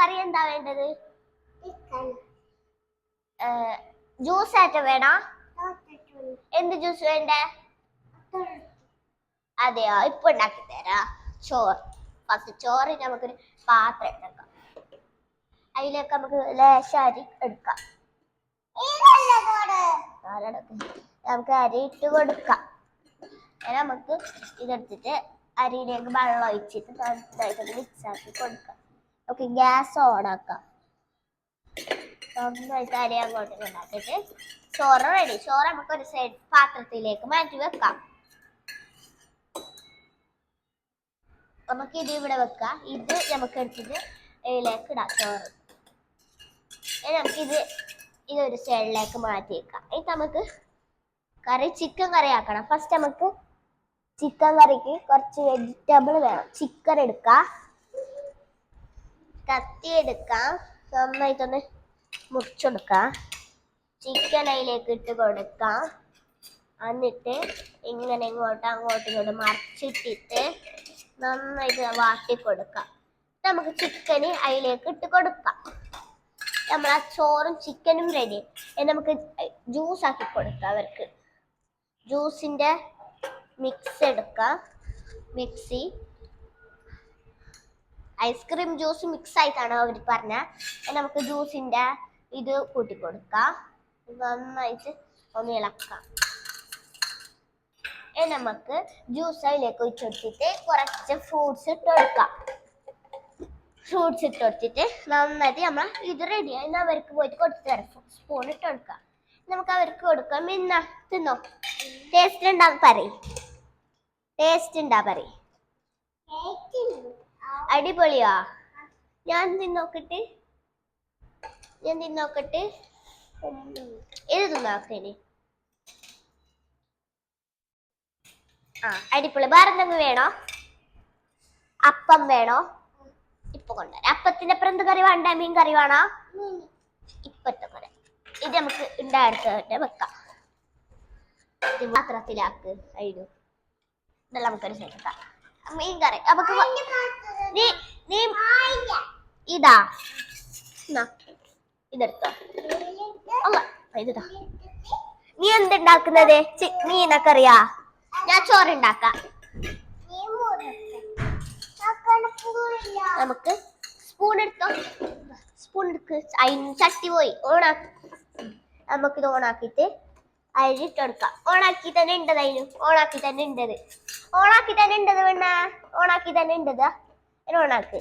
കറി എന്താ വേണ്ടത്? ജ്യൂസ് ആയിട്ട് വേണോ? എന്ത് ജ്യൂസ് വേണ്ടേ? അതെയോ, ഇപ്പൊ ഉണ്ടാക്കി തരാം. ചോറ് ഫസ്റ്റ് ചോറ് നമുക്കൊരു പാത്രം എടുക്കാം. അതിലേക്ക് നമുക്ക് ലേശം അരി എടുക്കാം. നമുക്ക് അരി ഇട്ട് കൊടുക്കാം. നമുക്ക് ഇതെടുത്തിട്ട് അരിയിലേക്ക് വെള്ളം ഒഴിച്ചിട്ട് നന്നായിട്ട് മിക്സ് ആക്കി കൊടുക്കാം. ഓക്കെ, ഗ്യാസ് ഓൺ ആക്കാം. നന്നായിട്ട് അരി അങ്ങോട്ട് ഉണ്ടാക്കിയിട്ട് ചോറ് റെഡി. ചോറ് നമുക്ക് ഒരു സൈഡ് പാത്രത്തിലേക്ക് മാറ്റി വെക്കാം. നമുക്ക് ഇത് ഇവിടെ വെക്കാം. ഇത് നമുക്ക് എടുത്തിട്ട് ഇതിലേക്ക് ഇടാം ചോറ്. നമുക്കിത് ഇതൊരു സൈഡിലേക്ക് മാറ്റി വെക്കാം. ഇത് നമുക്ക് കറി ചിക്കൻ കറി ആക്കണം. ഫസ്റ്റ് നമുക്ക് ചിക്കൻ കറിക്ക് കുറച്ച് വെജിറ്റബിൾ വേണം. ചിക്കൻ എടുക്കാം, കത്തി എടുക്കാം, നന്നായിട്ടൊന്ന് മുറിച്ചെടുക്കാം. ചിക്കൻ അതിലേക്ക് ഇട്ട് കൊടുക്കാം. എന്നിട്ട് ഇങ്ങനെ അങ്ങോട്ടും ഇങ്ങോട്ടും മറിച്ചിട്ടിട്ട് നന്നായിട്ട് വാട്ടി കൊടുക്കാം. നമുക്ക് ചിക്കന് അതിലേക്ക് ഇട്ട് കൊടുക്കാം. നമ്മളാ ചോറും ചിക്കനും റെഡി. നമുക്ക് ജ്യൂസ് ആക്കി കൊടുക്കാം. അവർക്ക് ജ്യൂസിന്റെ മിക്സ് എടുക്കാം. മിക്സി ഐസ്ക്രീം ജ്യൂസ് മിക്സ് ആയിട്ടാണ് അവർ പറഞ്ഞ. നമുക്ക് ജ്യൂസിന്റെ ഇത് കൂട്ടി കൊടുക്കാം. നന്നായിട്ട് ഒന്ന് ഇളക്കാം. നമുക്ക് ജ്യൂസ് അതിലേക്ക് ഒഴിച്ചെടുത്തിട്ട് കുറച്ച് ഫ്രൂട്ട്സ് ഇട്ട് കൊടുക്കാം. ഫ്രൂട്ട്സ് ഇട്ട് കൊടുത്തിട്ട് നന്നായിട്ട് നമ്മൾ ഇത് റെഡിയായി. അവർക്ക് പോയിട്ട് കൊടുത്തു തരാം. സ്പൂൺ ഇട്ട് കൊടുക്കാം. നമുക്ക് അവർക്ക് കൊടുക്കാം. ഇന്ന തിന്നോ, ടേസ്റ്റ് ഉണ്ടാ പറയും. ടേസ്റ്റ് ഉണ്ടാ പറയും. അടിപൊളിയാ. ഞാൻ തിന്നോക്കട്ടെ. ഇത് തിന്നോക്കേ. അടിപൊളി. വേറെ എന്തെങ്കിലും വേണോ? അപ്പം വേണോ? ഇപ്പൊ കൊണ്ടുവരാം. അപ്പത്തിന്റെ അപ്പുറം എന്ത് കറി വേണ്ട? മീൻ കറി വേണോ? ഇപ്പത്തെ പോലെ ഇത് നമുക്ക് ഉണ്ടായിട്ട് വെക്കാം. ഇത് പാത്രത്തിലാക്ക്. അതിന് ഇതെല്ലാം നമുക്കൊരു സെറ്റാക്കാം. മീൻ കറി നമുക്ക് ഇതാ ഇതെടുത്തോ. ഇതാ നീ എന്തുണ്ടാക്കുന്നത്? മീനൊക്കെ അറിയാ? ഞാൻ ചോറുണ്ടാക്കാം. നമുക്ക് സ്പൂൺ എടുത്തോ. സ്പൂൺ എടുക്ക്. അതിന് ചട്ടി പോയി ഓണാക്കി. നമുക്കിത് ഓണാക്കിയിട്ട് അരി ഇട്ടെടുക്കാം. ഓണാക്കി തന്നെ ഉണ്ടത്. ഓണാക്കി തന്നെ ഉണ്ടത് വേണ്ട. ഓണാക്കി തന്നെ ഉണ്ടത്. ഓണാക്ക്.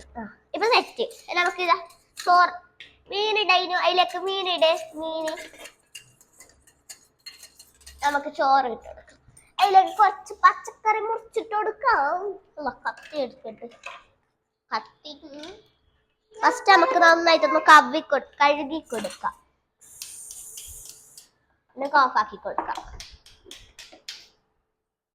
ഇപ്പൊ സെറ്റ്. നമുക്കിതാ ചോറ് മീനിടയിനു. അതിലേക്ക് മീനിട്. നമുക്ക് ചോറ് ഇട്ടെടുക്കാം. അതിലേക്ക് കുറച്ച് പച്ചക്കറി മുറിച്ചിട്ട് കൊടുക്കാം. കത്തി എടുത്തിട്ട് ഫസ്റ്റ് നമുക്ക് നന്നായിട്ടൊന്ന് കഴുകി കൊടുക്കാം. എന്നിട്ട് ഓഫാക്കി കൊടുക്കാം.